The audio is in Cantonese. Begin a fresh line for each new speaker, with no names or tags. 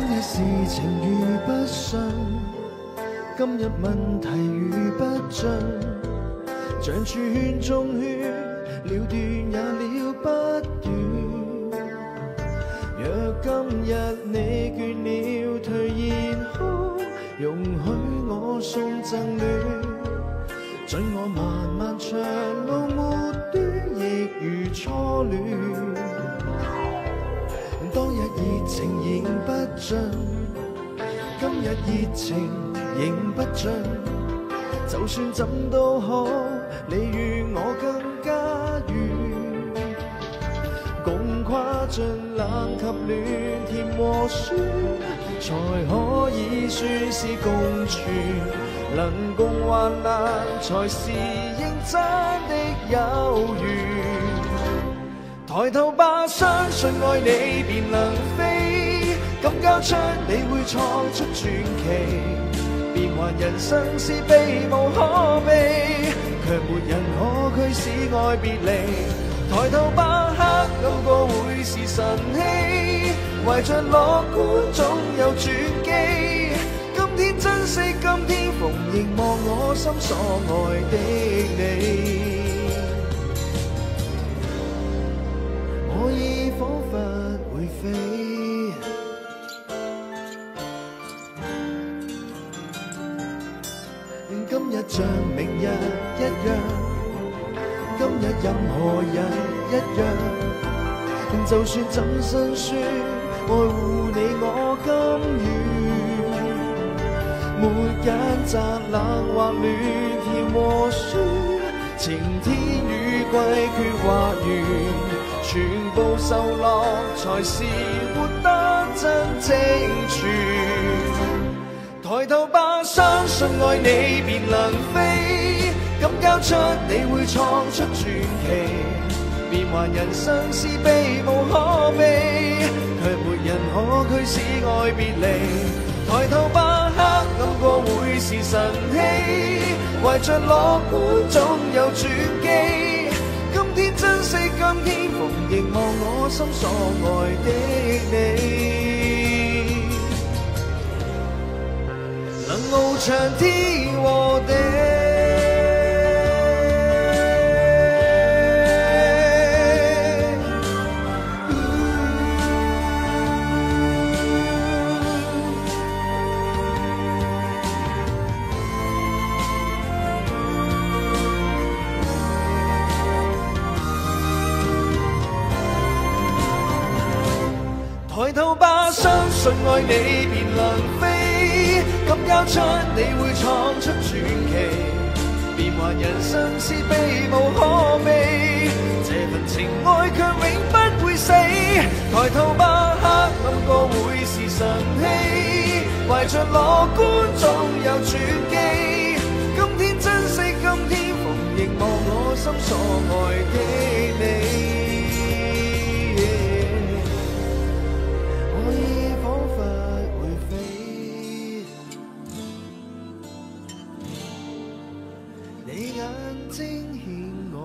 日事情如不信，今日問題如不盡，像串中圈，了斷也了不斷。若今日你倦了頹然哭，容許我送贈暖，准我漫漫長路沒端，亦如初戀。當日熱情仍不盡，今日熱情仍不盡。就算怎都好，你與我更加遠。共跨盡冷及暖，甜和酸，才可以算是共存。能共患難，才是認真的有緣。抬頭吧，相信愛你便能飛，敢交出你會創出傳奇。變幻人生是避無可避，卻沒人可驅使愛別離。抬頭吧，黑暗過會是晨曦，懷着樂觀總有轉機。今天珍惜，今天逢凝望我心所愛的你。我已彷彿會飛，今日像明日一樣，今日任何人一樣，就算怎辛酸，愛護你我甘願，沒揀擇冷或暖，甜和酸，晴天雨季缺或圓。全部受落，才是活得真正全。抬頭吧，相信愛你便能飛，敢交出你會創出傳奇。變幻人生是避無可避，卻沒人可驅使愛別離。抬頭吧，黑暗過會是晨曦，懷着樂觀總有轉機。今天珍惜，今天逢凝望我心所愛的你，能翱翔天和地。抬頭吧，相信愛你便能飛，敢交出你會創出傳奇。變幻人生是避無可避，這份情愛卻永不會死。抬頭吧，黑暗過會是晨曦，懷着樂觀總有轉機。今天珍惜，今天逢凝望我心所愛的你。你眼睛牽我